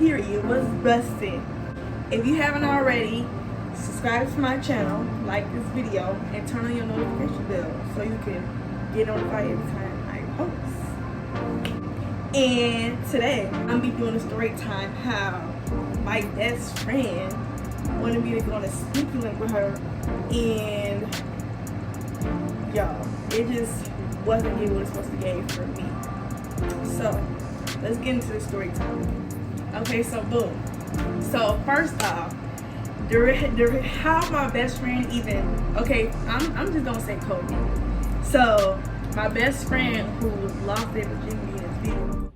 period. What's busting? If you haven't already, subscribe to my channel, like this video, and turn on your notification bell so you can get notified every time I post. And today, I'm gonna be doing a story time how my best friend wanted me to go on a sneaky link with her, and y'all, it just wasn't getting what it's supposed to give for me. So let's get into the story time. Okay, so boom. So first off, how my best friend even, okay, I'm just gonna say Kobe. So my best friend who lost their virginity in this video.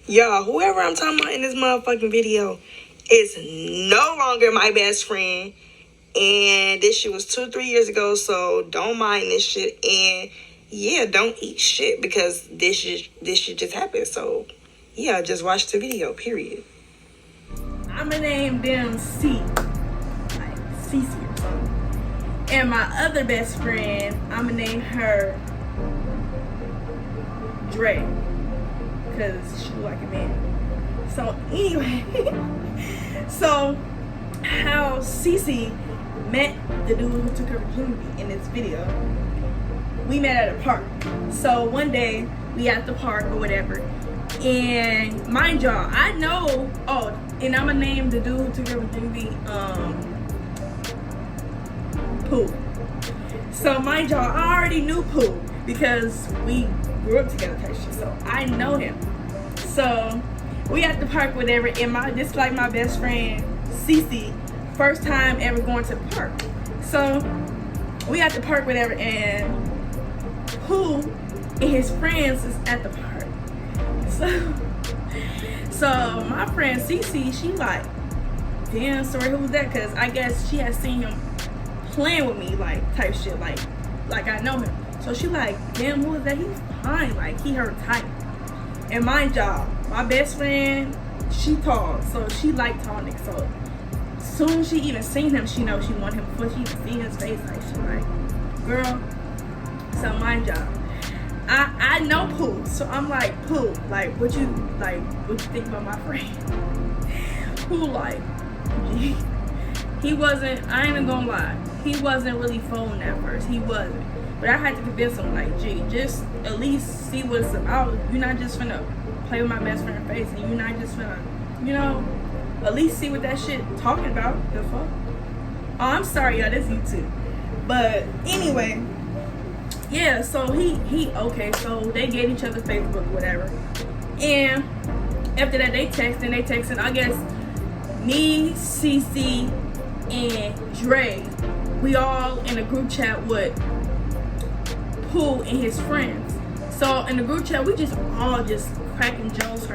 Y'all, whoever I'm talking about in this motherfucking video is no longer my best friend. And this shit was 2-3 years ago, so don't mind this shit. And yeah, don't eat shit because this shit just happened. So yeah, just watch the video, period. I'ma name them C, like Cece or something. And my other best friend, I'ma name her Dre, because she look like a man. So anyway, so how Cece met the dude who took her virginity in this video. We met at a park. So one day we at the park or whatever, and mind y'all, I know. Oh, and I'ma name the dude who took her virginity Pooh. So mind y'all, I already knew Pooh because we grew up together type shit. So I know him. So we at the park whatever, and this is like my best friend Cece. First time ever going to the park. So we at the park whatever, and Pooh and his friends is at the park. So my friend Cece, she like, damn, sorry, who was that? Cause I guess she had seen him playing with me, like type shit, like I know him. So she like, damn, who is that? He's fine, like he her type. And mind y'all, my best friend, she tall, so she like tall niggas. So soon as she even seen him, she know she want him before she even seen his face. Like she like, girl. So mind y'all, I know Pooh, so I'm like, Pooh, like what you think about my friend? Pooh like, gee, he wasn't. I ain't even gonna lie, he wasn't really phone at first. He wasn't, but I had to convince him like, gee, just at least see what it's about. You're not just finna play with my best friend's face, and you're not just finna, you know. At least see what that shit talking about. The fuck? Oh, I'm sorry, y'all. This YouTube. But anyway, yeah. So he okay. So they gave each other Facebook, whatever. And after that, they texting. I guess me, Cece, and Dre, we all in a group chat with Pooh and his friends. So in the group chat, we just all just cracking jokes.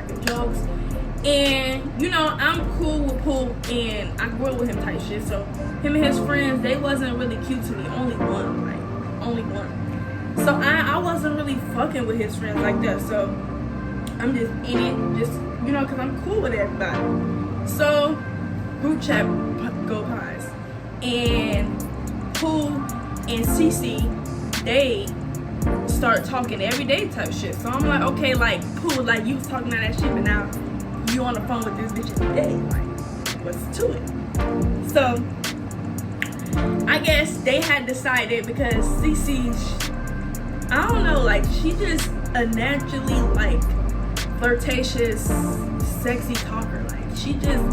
And you know, I'm cool with Pooh, and I grew up with him type shit. So him and his friends, they wasn't really cute to me. Only one. So I wasn't really fucking with his friends like that. So I'm just in it, just, you know, cause I'm cool with everybody. So group chat go pies, and Pooh and Cece, they start talking every day type shit. So I'm like, okay, like Pooh, like you was talking about that shit, but now you on the phone with this bitch every day. Like, what's to it? So I guess they had decided, because Cece, I don't know, like she just a naturally like flirtatious, sexy talker. Like she just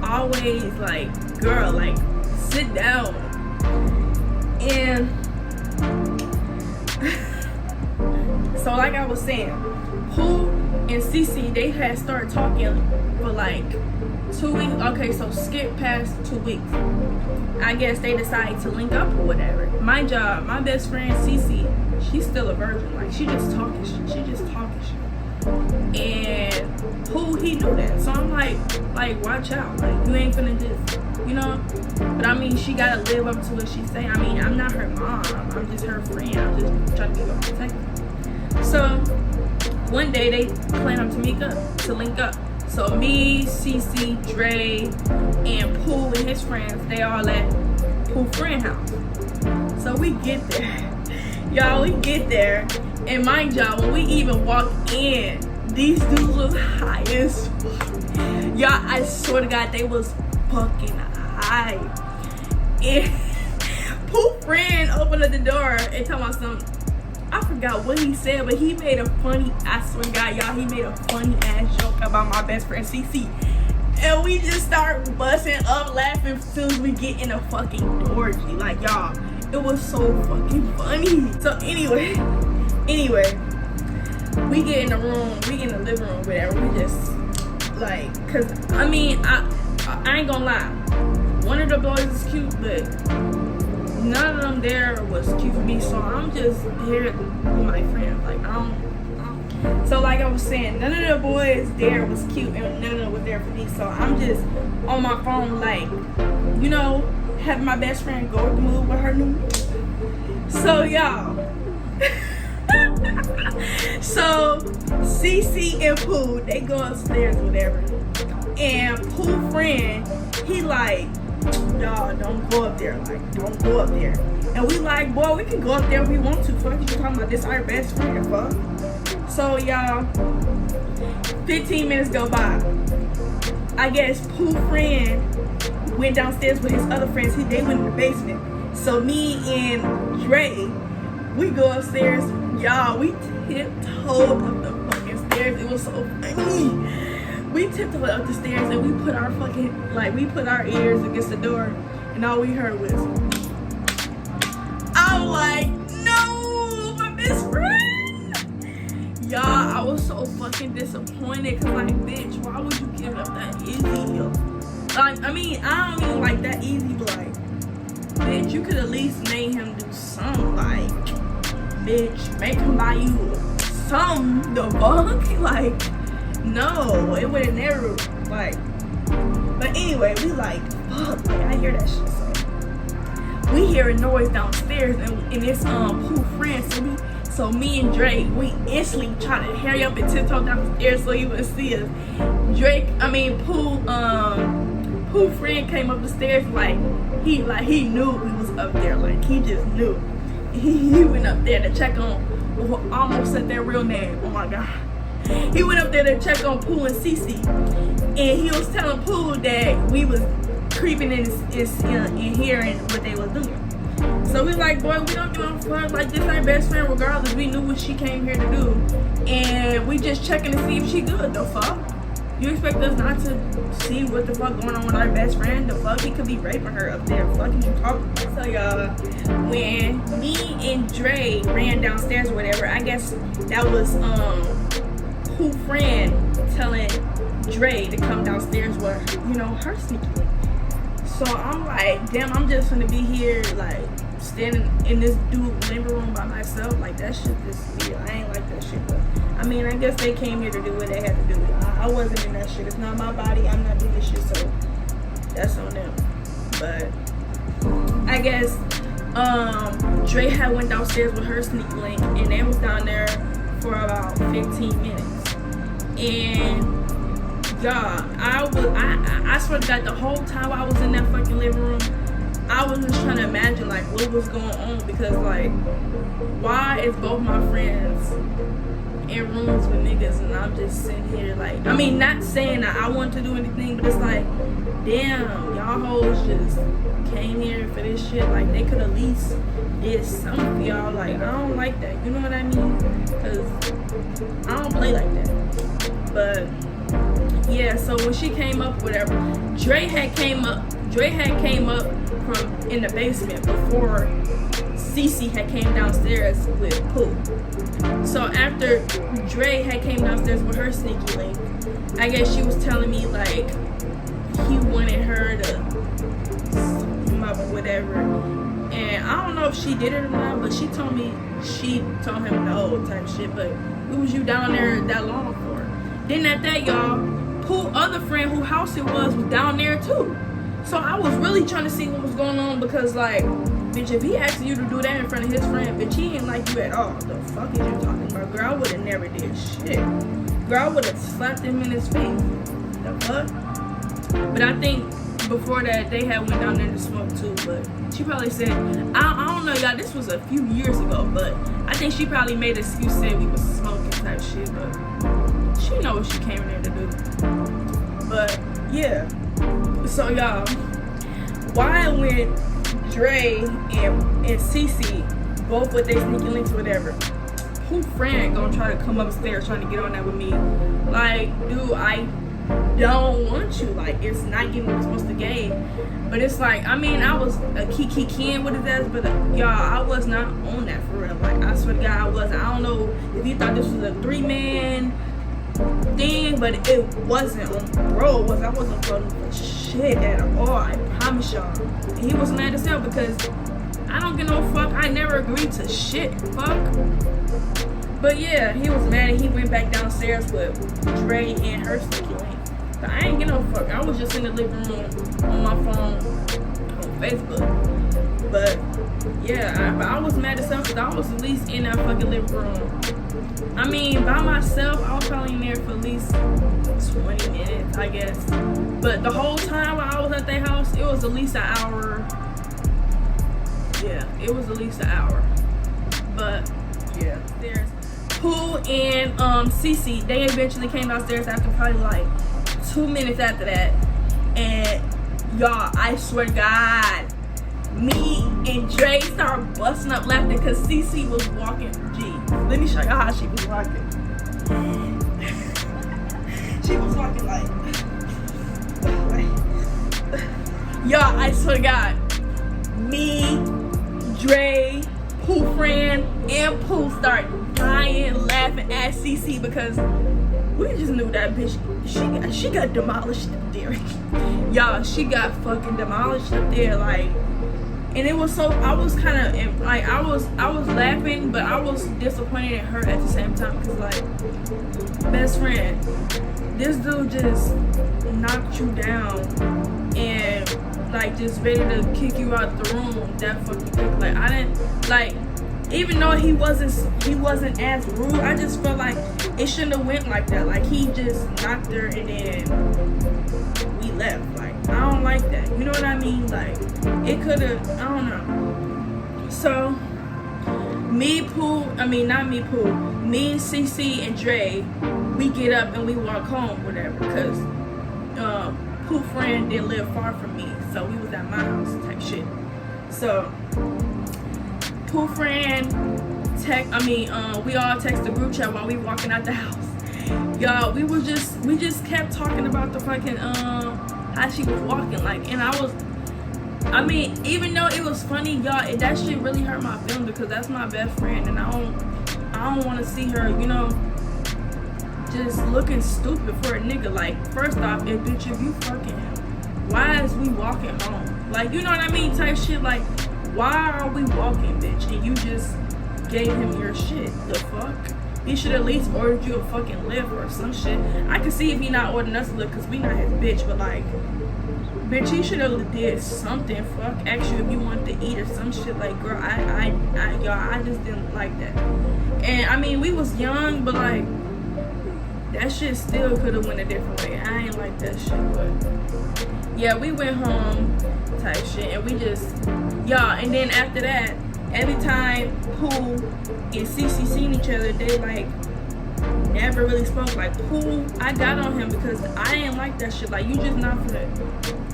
always like, girl, like sit down. And so like I was saying, Pooh and Cece, they had started talking for like 2 weeks. Okay, so skip past 2 weeks. I guess they decided to link up or whatever. My best friend Cece, she's still a virgin. Like she just talking shit. And Pooh, he knew that. So I'm like watch out. Like you ain't finna just, you know. But I mean, she gotta live up to what she say. I mean, I'm not her mom. I'm just her friend. I'm just trying to be her protector. So one day they plan to link up. So me, Cece, Dre, and Pooh and his friends, they all at Pooh friend house. So we get there. Y'all, we get there. And mind y'all, when we even walk in, these dudes was high as fuck. Y'all, I swear to God, they was fucking high. And Pooh friend opened up the door and told me something. I forgot what he said, but he made a funny, I swear to God, y'all, he made a funny ass joke about my best friend CC. And we just start busting up laughing as soon as we get in the fucking door. Like, y'all, it was so fucking funny. So anyway, we get in the room, we get in the living room, whatever. We just like, cause I mean, I ain't gonna lie. One of the boys is cute, but none of them there was cute for me. So I'm just here with my friends. Like, I don't. So like I was saying, none of the boys there was cute and none of them was there for me. So I'm just on my phone, like, you know, having my best friend go with the move with her new. So y'all, so CC and Pooh, they go upstairs, whatever. And Pooh friend, he like, y'all, don't go up there. Like, don't go up there. And we like, boy, we can go up there if we want to. Fuck you talking about this our best friend, fuck. So y'all, 15 minutes go by. I guess Pooh friend went downstairs with his other friends. They went in the basement. So me and Dre, we go upstairs. Y'all, we tiptoed up the fucking stairs. It was so funny. We tiptoed up the stairs and we put our fucking, like, we put our ears against the door and all we heard was, I'm like, no, my best friend. Y'all, I was so fucking disappointed because, like, bitch, why would you give it up that easy? Like, I mean, I don't mean like that easy, but like, bitch, you could at least make him do something. Like, bitch, make him buy you something, the fuck? Like, no, it would have never, like, but anyway, we like, fuck, like, I hear that shit, so we hear a noise downstairs, and it's Pooh friend, so me and Drake, we instantly try to hurry up and tiptoe down the stairs so he would see us. Pooh friend came up the stairs like he knew we was up there, like he just knew. He went up there to check on, almost said their real name, oh my god. He went up there to check on Pooh and Cece, and he was telling Pooh that we was creeping in hearing what they was doing. So we like, boy, we don't give a fuck. Like, this ain't best friend regardless. We knew what she came here to do, and we just checking to see if she good. The fuck? You expect us not to see what the fuck going on with our best friend? The fuck? He could be raping her up there. Fuck is you talking about? So y'all, when me and Dre ran downstairs or whatever, I guess that was Pooh friend telling Dre to come downstairs with, you know, her sneaky. So I'm like, damn, I'm just gonna be here like standing in this dude's living room by myself. Like, that shit just weird. I ain't like that shit, but I mean, I guess they came here to do what they had to do. I wasn't in that shit. It's not my body. I'm not doing this shit, so that's on them. But I guess Dre had went downstairs with her sneak link, and they was down there for about 15 minutes. And y'all, I swear to God, the whole time I was in that fucking living room, I was just trying to imagine like what was going on, because like, why is both my friends in rooms with niggas and I'm just sitting here like, I mean, not saying that I want to do anything, but it's like, damn, y'all hoes just came here for this shit. Like, they could at least did something for y'all. Like, I don't like that, you know what I mean? Because I don't play like that. But yeah, so when she came up, whatever, Dre had came up from in the basement before Cece had came downstairs with Pooh. So after Dre had came downstairs with her sneaky link, I guess she was telling me like he wanted her to whatever, and I don't know if she did it or not, but she told him no type shit. But what was you down there that long for? Then at that, y'all, Pooh other friend whose house it was down there too. So I was really trying to see what was going on, because like, bitch, if he asked you to do that in front of his friend, bitch, he ain't like you at all. The fuck is you talking about? Girl, I would have never did shit. Girl, I would have slapped him in his face. The fuck? But I think before that, they had went down there to smoke too. But she probably said, I don't know, y'all, this was a few years ago, but I think she probably made an excuse, said we was smoking type shit. But she know what she came in there to do. But yeah, so y'all, why when Dre and Cece both with their sneaky links or whatever, who friend gonna try to come upstairs trying to get on that with me? Like, dude, I don't want you. Like, it's not getting what it's supposed to get. But it's like, I mean, I was a kiki with his ass, but y'all, I was not on that for real. Like, I swear to God, I wasn't. I don't know if you thought this was a 3-man thing, but it wasn't on bro. I wasn't floating for shit at all. I promise y'all. And he was mad as hell because I don't give no fuck. I never agreed to shit. Fuck. But yeah, he was mad and he went back downstairs with Dre and her sneaky link. But I ain't get no fuck. I was just in the living room on my phone on Facebook. But yeah, I was mad as hell because I was at least in that fucking living room. I mean, by myself, I was probably in there for at least 20 minutes, I guess. But the whole time while I was at their house, it was at least an hour. Yeah, it was at least an hour. But yeah, there's Pooh and Cece. They eventually came downstairs after probably like 2 minutes after that. And y'all, I swear to God, me and Dre started busting up laughing because Cece was walking. Gee, let me show y'all how she was walking. She was walking like y'all, I swear to God, me, Dre, Pooh friend, and Pooh started dying laughing at Cece because we just knew that bitch, she got demolished up there. Y'all, she got fucking demolished up there, like. And it was so, I was kind of like, I was laughing, but I was disappointed in her at the same time because, like, best friend, this dude just knocked you down and like just ready to kick you out the room that fucking quick. Like, I didn't, like, even though he wasn't as rude, I just felt like it shouldn't have went like that. Like, he just knocked her and then we left. Like, I don't like that. You know what I mean? Like, it could have, I don't know. So, me, Cece, and Dre, we get up and we walk home, whatever, because Pooh friend didn't live far from me, so we was at my house type shit. So, Pooh friend, we all text the group chat while we walking out the house. Y'all, we just kept talking about the fucking, how she was walking, like, and I mean, even though it was funny, y'all, that shit really hurt my feelings because that's my best friend, and I don't want to see her, you know, just looking stupid for a nigga. Like, first off, if you fucking him, why is we walking home? Like, you know what I mean, type shit. Like, why are we walking, bitch? And you just gave him your shit. The fuck? He should at least ordered you a fucking lift or some shit. I can see if he not ordering us a lift because we not his bitch, but like, bitch, he should have did something. Fuck, ask you if you want to eat or some shit. Like, girl, y'all, I just didn't like that. And I mean, we was young, but like, that shit still could have went a different way. I ain't like that shit, but yeah, we went home type shit, and we just, y'all, and then after that, every time Pooh and Cece seen each other, they like never really spoke. Like, Pooh, I got on him because I didn't like that shit. Like, you just not gonna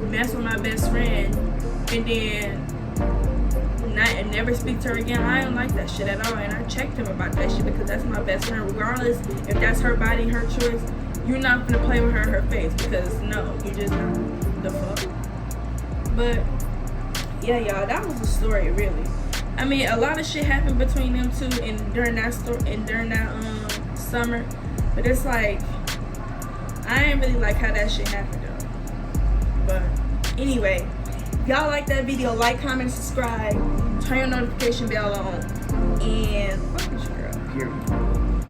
mess with my best friend and then and never speak to her again. I didn't like that shit at all, and I checked him about that shit because that's my best friend. Regardless if that's her body, her choice, you're not gonna play with her in her face because no, you just not. The fuck. But yeah, y'all, that was the story, really. I mean, a lot of shit happened between them two and during that summer, but it's like, I ain't really like how that shit happened though. But anyway, if y'all like that video, like, comment, subscribe, turn your notification bell on, and